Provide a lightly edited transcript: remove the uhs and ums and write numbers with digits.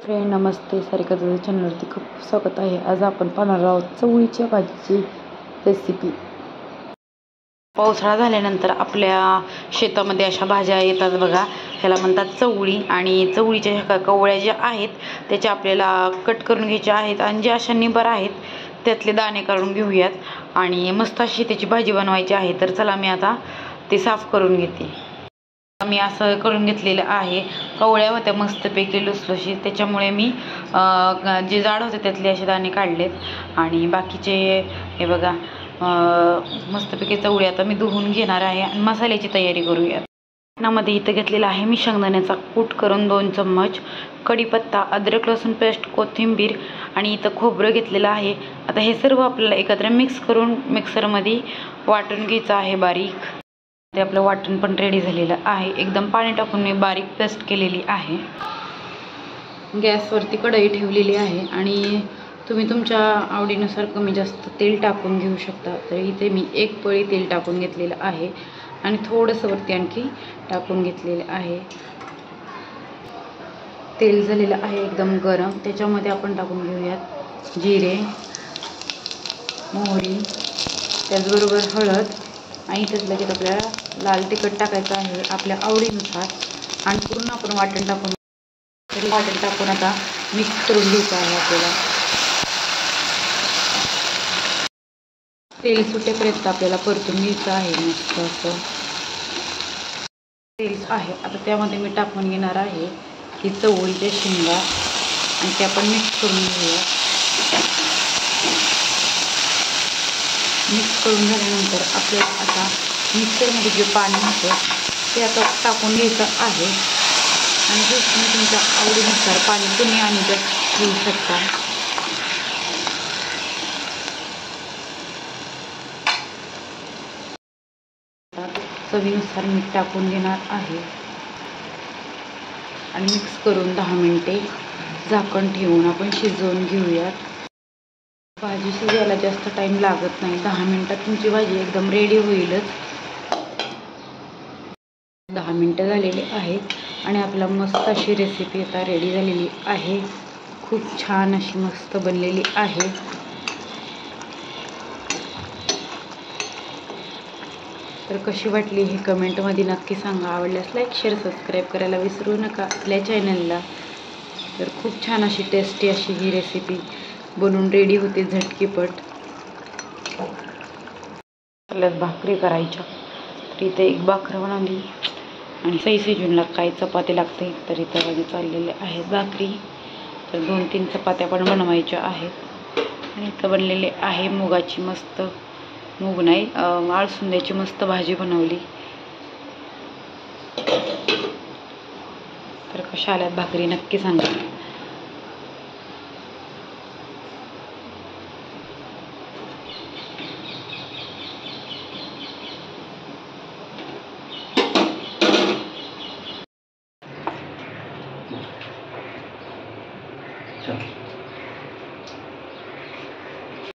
Friend नमस्ते, सारिका चॅनलवरती खूप स्वागत आहे। आज आपण पाहणार आहोत चवळीच्या भाजीची रेसिपी। पावसाळा झाल्यानंतर आपल्या शेतामध्ये अशा भाज्या येतात बघा, ह्याला म्हणतात चवळी। आणि चवळीच्या ह्या कवळ्या ज्या आहेत त्याच्या आपल्याला कट करून घ्यायच्या आहेत आणि ज्या अशा निबर आहेत त्यातले दाणे काढून घेऊयात आणि मस्त अशी त्याची भाजी बनवायची आहे। तर चला मी आता ते साफ करून घेते। मी असं करून घेतलेलं आहे। कवळ्या होत्या मस्तपैकी लुसलुशीत, त्याच्यामुळे मी जे जाड होते त्यातले असे दाणे काढलेत आणि बाकीचे हे बघा मस्तपैकी चवळी आता मी धुवून घेणार आहे आणि मसाल्याची तयारी करूया। त्यामध्ये इथं घेतलेला आहे मी शेंगदाण्याचा कूट करून 2 चम्मच, कढीपत्ता, अद्रक लसूण पेस्ट, कोथिंबीर आणि इथं खोबरं घेतलेलं आहे। आता हे सर्व आपल्याला एकत्र मिक्स करून मिक्सरमध्ये वाटून घ्यायचं आहे बारीक। ते आपलं वाटण पण रेडी झालेलं आहे। एकदम पाणी टाकून मी बारीक पेस्ट केलेली आहे। गॅसवरती कढई ठेवलेली आहे आणि तुम्ही तुमच्या आवडीनुसार कमी जास्त तेल टाकून घेऊ शकता। तर इथे मी 1 पळी तेल टाकून घेतलेलं आहे आणि थोडंसं वरती आणखी टाकून घेतलेलं आहे। तेल झालेलं आहे एकदम गरम, त्याच्यामध्ये आपण टाकून घेऊयात जिरे, मोहरी, त्याचबरोबर हळद आणि इथेच लगेच आपल्याला लाल तिखट टाकायचं आहे आपल्या आवडीनुसार आणि पूर्ण आपण वाटण टाकून आता मिक्स करून घ्यायचं आहे। आपल्याला तेल सुटेपर्यंत आपल्याला परतून घ्यायचं आहे। मस्त असं तेल आहे। आता त्यामध्ये मी टाकून घेणार आहे ही चवळीच्या शेंगा आणि ते आपण मिक्स करून घेऊया। मिक्स करून झाल्यानंतर आपल्याला आता मिक्सरमध्ये जे पाणी होतं ते आता टाकून घ्यायचं आहे आणि जे तुम्ही तुमच्या आवडीनुसार पाणी कमी आणि जास्त घेऊ शकता। चवीनुसार मीठ टाकून घेणार आहे आणि मिक्स करून 10 मिनिटे झाकण ठेवून आपण शिजवून घेऊयात। भाजी शिजायला जास्त टाईम लागत नाही, 10 मिनिटात तुमची भाजी एकदम रेडी होईलच। 10 मिनिटं झालेली आहेत आणि आपला मस्त अशी रेसिपी आता रेडी झालेली आहे। खूप छान अशी मस्त बनलेली आहे। तर कशी वाटली हे कमेंटमध्ये नक्की सांगा। आवडल्यास लाईक, शेअर, सबस्क्राईब करायला विसरू नका आपल्या चॅनलला। तर खूप छान अशी टेस्टी अशी ही रेसिपी बनवून रेडी होते झटकीपट। आपल्याला भाकरी करायच्या, तर इथे 1 भाकर बनवली आणि सई सीजूनला काही चपाती लागते, तर इथं माझे चाललेले आहेत भाकरी। तर 2-3 चपात्या पण बनवायच्या आहेत आणि इथं बनलेले आहे मुगाची मस्त, मूग नाही अळसुंद्याची मस्त भाजी बनवली। तर कशा आल्यात भाकरी नक्की सांगा। चल